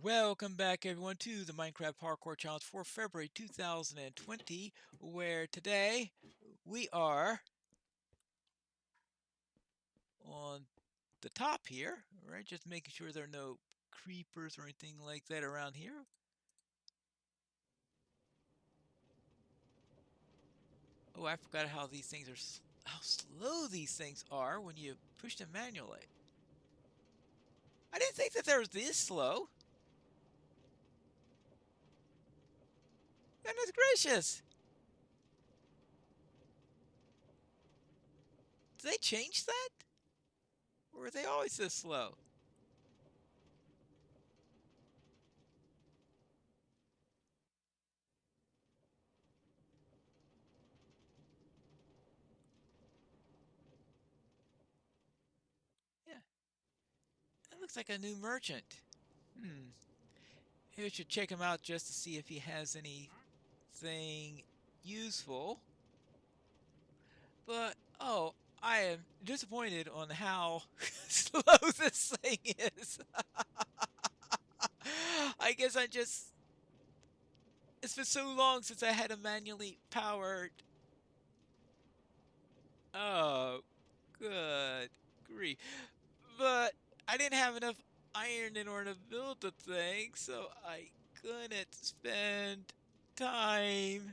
Welcome back, everyone, to the Minecraft Parkour Challenge for February 2020, where today we are on the top here, right? Just making sure there are no creepers or anything like that around here. Oh, I forgot how these things are, how slow these things are when you push them manually. I didn't think that they were this slow. Goodness gracious! Did they change that? Or were they always this slow? Yeah, that looks like a new merchant. Hmm. Maybe we should check him out just to see if he has anything useful. But, oh, I am disappointed on how slow this thing is. I guess I just... It's been so long since I had a manually powered... Oh, good grief. But I didn't have enough iron in order to build the thing, so I couldn't spend time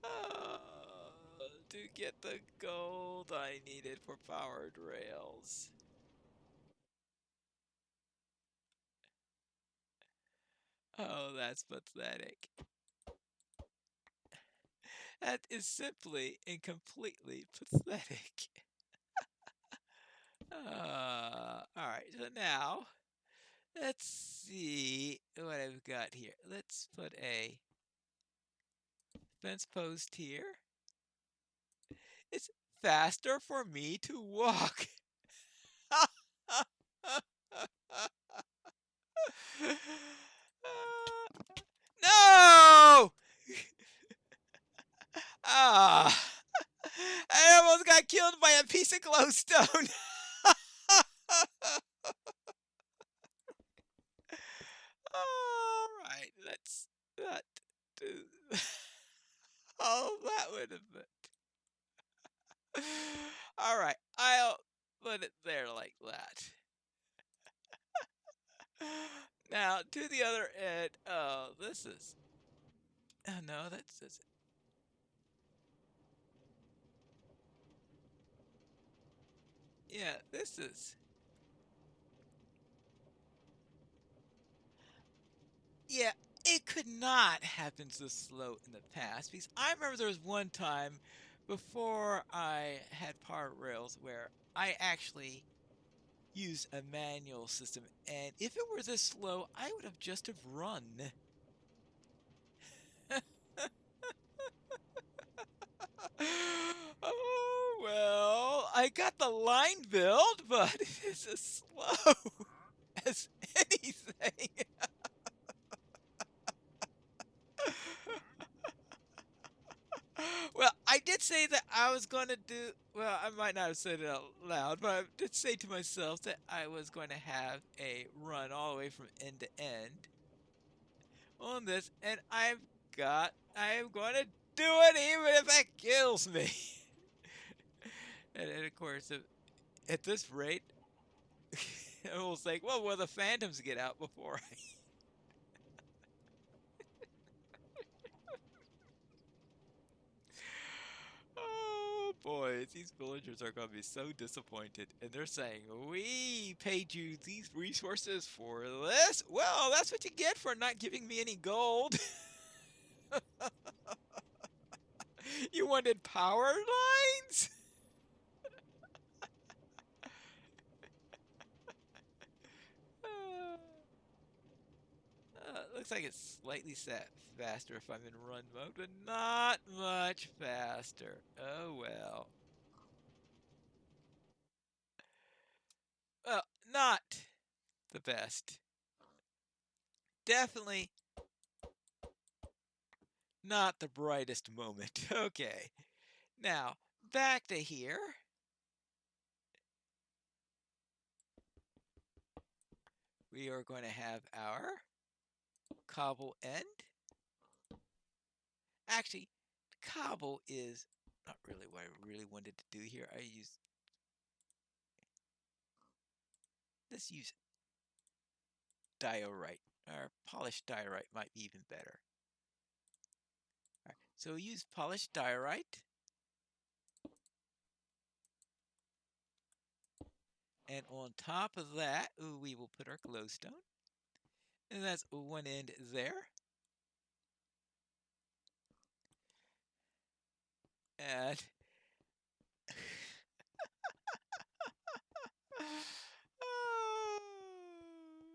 uh, to get the gold I needed for powered rails. Oh, that's pathetic. That is simply and completely pathetic. Alright, so now let's see what I've got here. Let's put a fence post here. It's faster for me to walk. No! Ah! I almost got killed by a piece of glowstone. All right, let's not do. Oh, that would have been. All right, I'll put it there like that. Now to the other end. Oh, this is. Oh no, that's. Yeah, this is. Yeah, it could not have been so slow in the past because I remember there was one time before I had power rails where I actually used a manual system, and if it were this slow, I would have just have run. Oh well, I got the line build, but it is as slow as anything. Well, I did say that I was going to do, well, I might not have said it out loud, but I did say to myself that I was going to have a run all the way from end to end on this, and I am going to do it even if that kills me. And of course, at this rate, I was like, well, will the phantoms get out before I... Oh, boys, these villagers are going to be so disappointed. And they're saying, we paid you these resources for this? Well, that's what you get for not giving me any gold. You wanted power lines? Uh, looks like it's slightly set faster if I'm in run mode, but not much faster. Oh well. Well, not the best. Definitely not the brightest moment. Okay. Now, back to here. we are going to have our cobble end. Actually, cobble is not really what I really wanted to do here. Let's use diorite, or polished diorite might be even better. All right, so we use polished diorite. And on top of that, we will put our glowstone. And that's one end there. And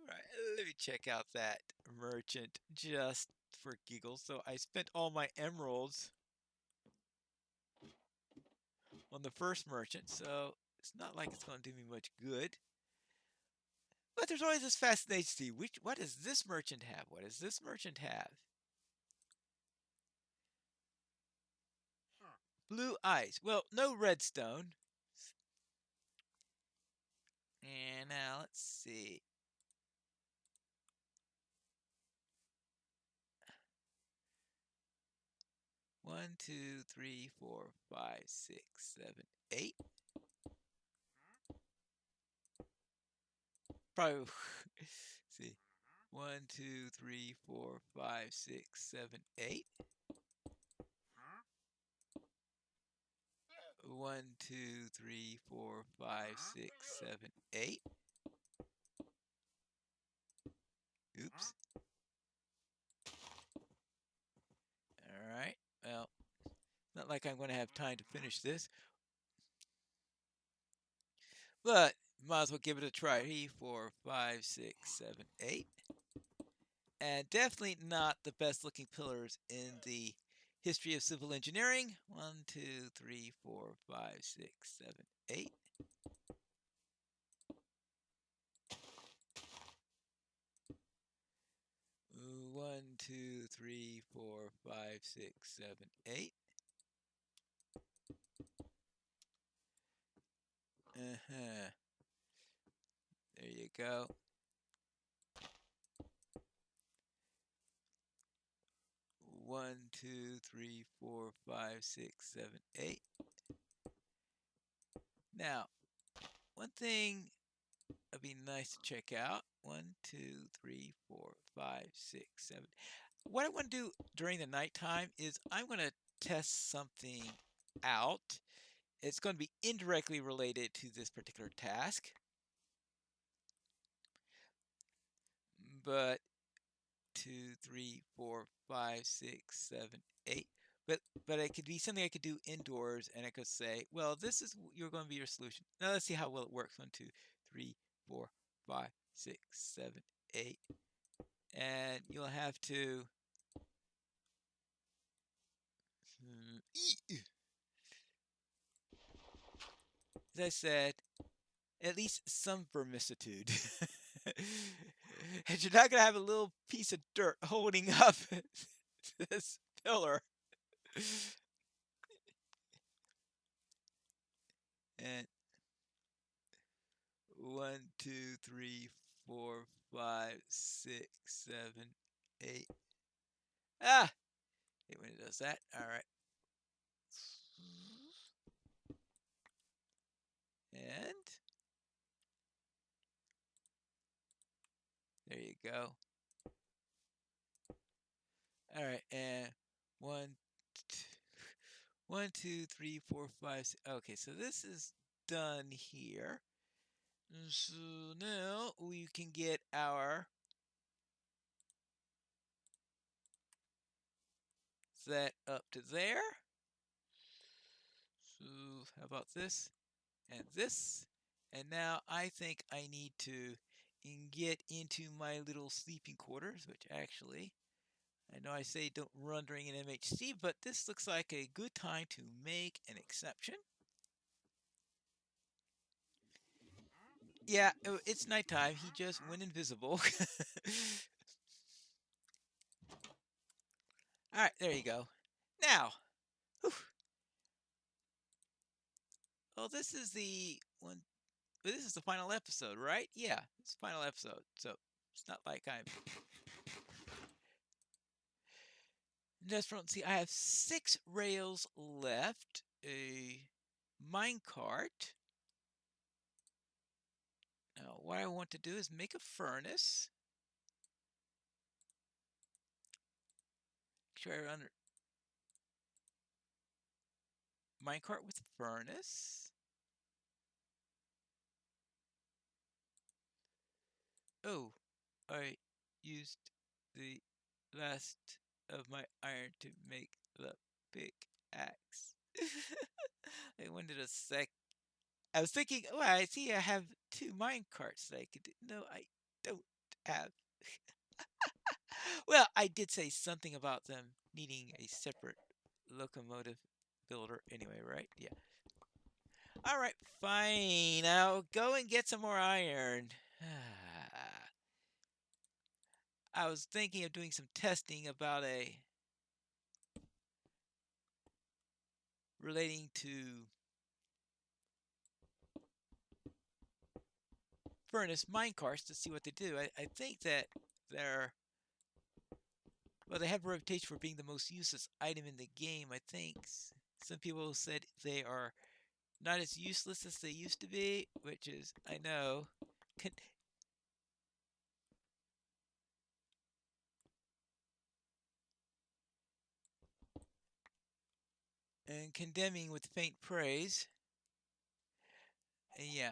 right, let me check out that merchant just for giggles. So I spent all my emeralds on the first merchant, so it's not like it's going to do me much good. But there's always this fascination to see what does this merchant have? What does this merchant have? Blue ice. Well, no redstone. And now let's see. One, two, three, four, five, six, 7, 8. Probably see. 1, 2, 3, 4, 5, 6, 7, 8. 1, 2, 3, 4, 5, 6, 7, 8. Oops. All right. Well, not like I'm going to have time to finish this, but might as well give it a try. 3, 4, 5, 6, 7, 8. And definitely not the best looking pillars in the history of civil engineering. 1, 2, 3, 4, 5, 6, 7, 8. One, two, three, four, five, six, 7, 8. There you go. One, two, three, four, five, six, 7, 8. Now, one thing would be nice to check out. 1, 2, 3, 4, 5, 6, 7. What I want to do during the nighttime is I'm going to test something out. It's going to be indirectly related to this particular task. But 2, 3, 4, 5, 6, 7, 8. But it could be something I could do indoors, and I could say, well, this is you're going to be your solution. Now let's see how well it works. 1, 2, 3, 4, 5, 6, 7, 8. And you'll have to as I said, at least some vermicitude. And you're not going to have a little piece of dirt holding up this pillar. And 1, 2, 3, 4, 5, 6, 7, 8. Ah! Hate when it does that. All right. And there you go. All right, and 1, 2, 3, 4, 5, 6. Okay, so this is done here. So now we can get our set up to there. So how about this and this? And now I think I need to get into my little sleeping quarters, which actually, I know I say don't run during an MHC, but this looks like a good time to make an exception. Yeah, it's nighttime. He just went invisible. All right, there you go. Now, whew. Well, this is the one. This is the final episode, right? Yeah, it's the final episode. So It's not like I'm desperate. See, I have 6 rails left. A minecart. Now, what I want to do is make a furnace. Sure, I run minecart with furnace. Oh, I used the last of my iron to make the pickaxe. I wanted a sec. I was thinking, oh, I see I have 2 minecarts that I could do. No, I don't have. Well, I did say something about them needing a separate locomotive builder anyway, right? Yeah. All right, fine. I'll go and get some more iron. I was thinking of doing some testing about a relating to furnace minecarts to see what they do. I think that they're, well, they have a reputation for being the most useless item in the game. I think some people said they are not as useless as they used to be, which is, I know, and condemning with faint praise. Yeah.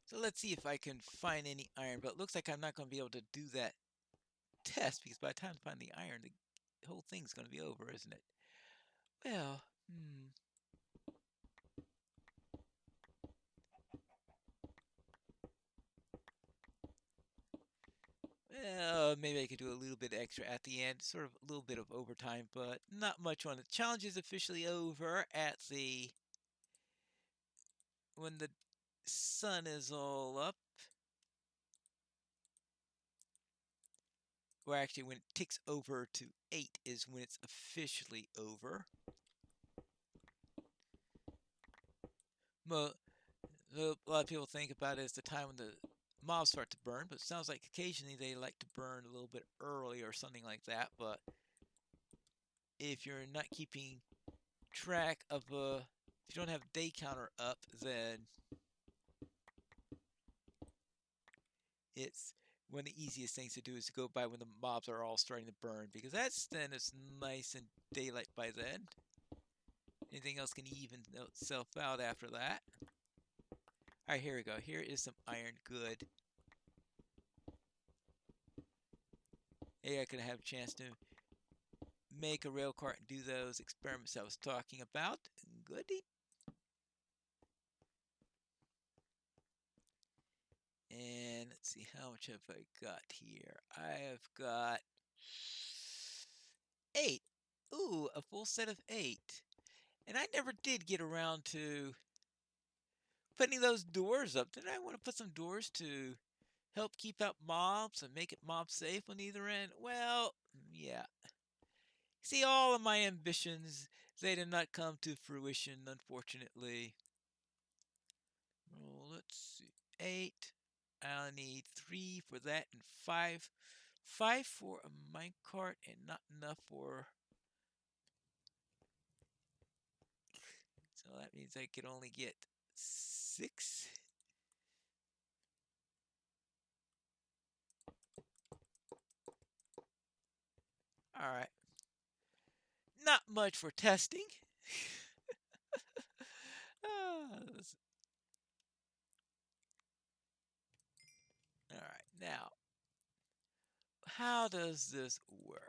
So let's see if I can find any iron, but it looks like I'm not going to be able to do that test because by the time I find the iron, the whole thing's going to be over, isn't it? Well, Well, maybe I could do a little bit extra at the end, sort of a little bit of overtime, but not much on it. Challenge is officially over at the when the sun is all up. Or actually, when it ticks over to 8 is when it's officially over. Well, a lot of people think about it as the time when the mobs start to burn, but it sounds like occasionally they like to burn a little bit early or something like that. But if you're not keeping track of if you don't have day counter up, then it's one of the easiest things to do is to go by when the mobs are all starting to burn, because then it's nice and daylight by then. Anything else can even itself out after that. All right, here we go. Here is some iron. Good. Hey, I could have a chance to make a rail cart and do those experiments I was talking about. Goody. And let's see, how much have I got here? I have got 8. Ooh, a full set of 8. And I never did get around to putting those doors up. Did I want to put some doors to help keep out mobs and make it mob safe on either end? Well, yeah. See, all of my ambitions, they did not come to fruition, unfortunately. Well, let's see. 8. I'll need 3 for that and 5. 5 for a minecart and not enough for... So that means I could only get 6. Alright. Not much for testing. Alright, now, how does this work?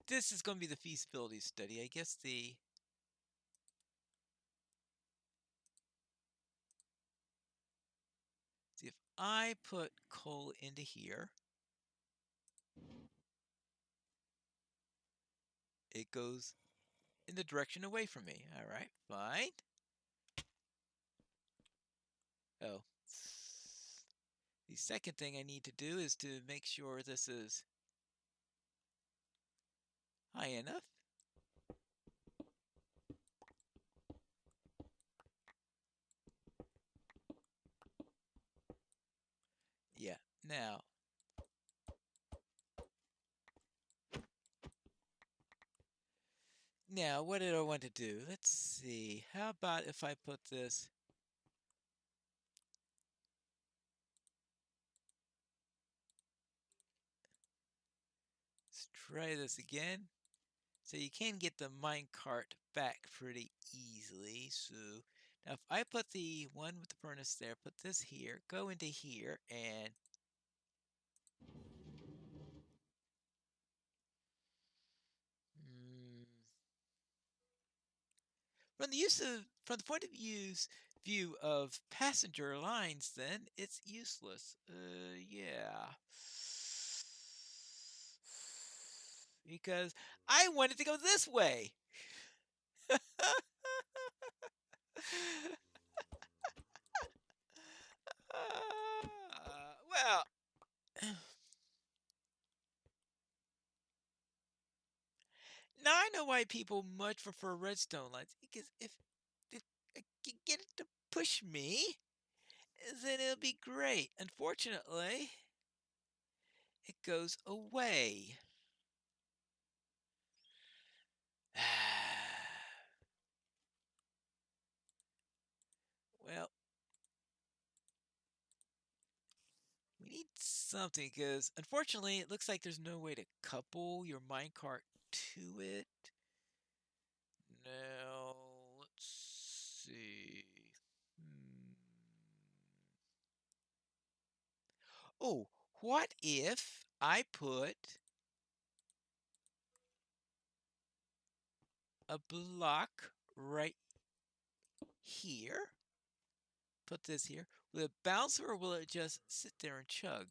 This is going to be the feasibility study. I guess see if I put coal into here, it goes in the direction away from me. All right, fine. Oh, The second thing I need to do is to make sure this is high enough. Yeah, now what did I want to do? Let's see. How about if I put this let's try this again. So you can get the minecart back pretty easily. So now if I put the one with the furnace there, put this here, go into here, and mm, from the point of view of passenger lines, then it's useless. Yeah. Because I wanted to go this way. Well, now I know why people much prefer redstone lines. Because if I can get it to push me, then it'll be great. Unfortunately, it goes away. Well, we need something because unfortunately it looks like there's no way to couple your minecart to it. Now, let's see. Hmm. Oh, what if I put a block right here? Put this here. Will it bounce or will it just sit there and chug?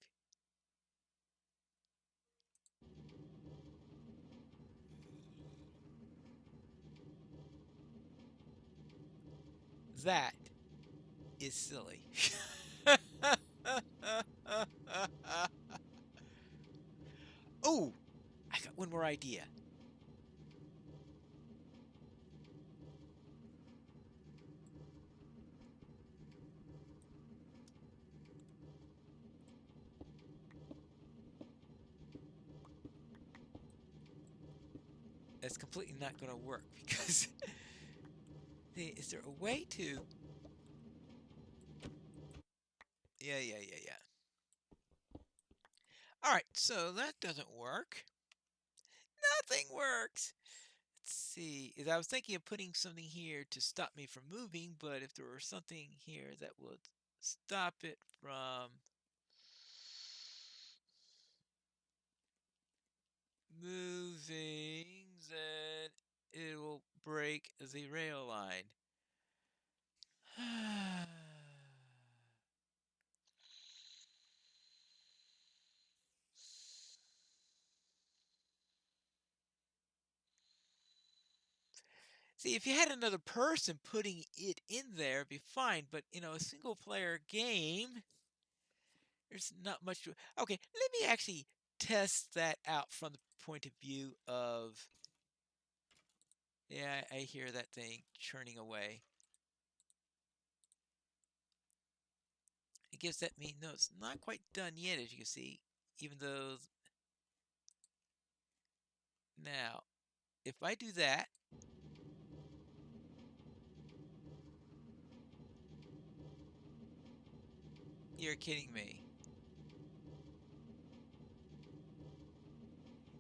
That is silly. Oh, I got one more idea. It's completely not going to work because is there a way to? Yeah. All right, so that doesn't work. Nothing works. Let's see. I was thinking of putting something here to stop me from moving, but if there were something here that would stop it from moving, then it will break the rail line. See, if you had another person putting it in there, it'd be fine. But, a single player game, there's not much to. Okay, let me actually test that out from the point of view of. Yeah, I hear that thing churning away. It gives that me. No, it's not quite done yet, as you can see. Even though. Now, if I do that. You're kidding me.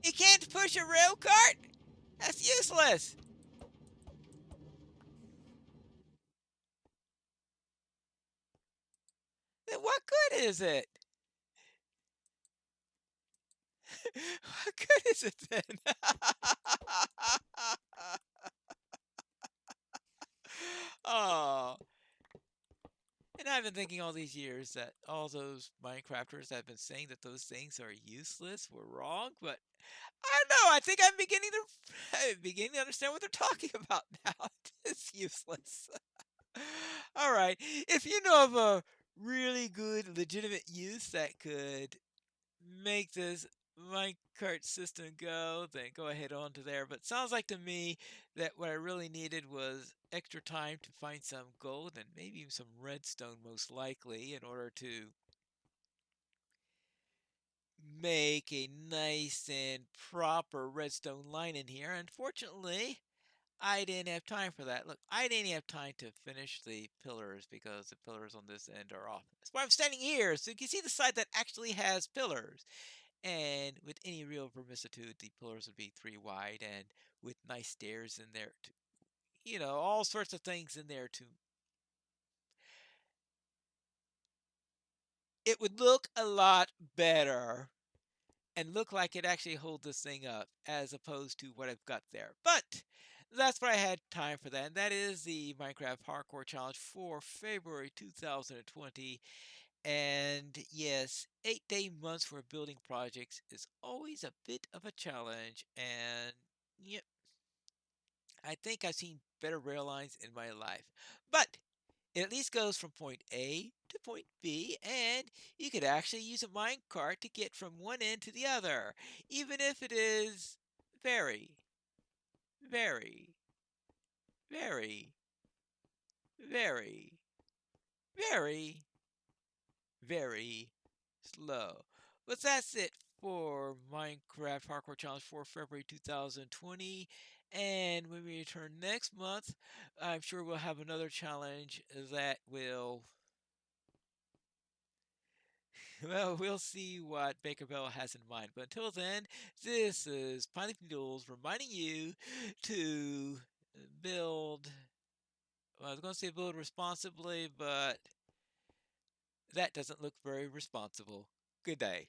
You can't push a rail cart? That's useless. Then what good is it? What good is it then? Oh. And I've been thinking all these years that all those Minecrafters that have been saying that those things are useless were wrong, but I don't know. I think I'm beginning to understand what they're talking about now. It's useless. All right. If you know of a really good, legitimate use that could make this minecart system go, then go ahead on to there. But sounds like to me that what I really needed was extra time to find some gold and maybe even some redstone, most likely, in order to make a nice and proper redstone line in here. Unfortunately, I didn't have time for that. Look, I didn't have time to finish the pillars because the pillars on this end are off. That's why I'm standing here, so you can see the side that actually has pillars. And with any real vermicitude, the pillars would be 3 wide and with nice stairs in there, to, all sorts of things in there to. It would look a lot better and look like it actually holds this thing up as opposed to what I've got there. But that's what I had time for that. And that is the Minecraft Hardcore Challenge for February 2020. And yes, 8-day months for building projects is always a bit of a challenge. And yep, I think I've seen better rail lines in my life. But it at least goes from point A to point B, and you could actually use a minecart to get from one end to the other, even if it is very, very, very, very, very, very slow. But that's it for Minecraft Hardcore Challenge for February 2020. And when we return next month, I'm sure we'll have another challenge that will, well, we'll see what Baker Bell has in mind. But until then, this is Pineleaf Noodles reminding you to build, well, I was going to say build responsibly, but that doesn't look very responsible. Good day.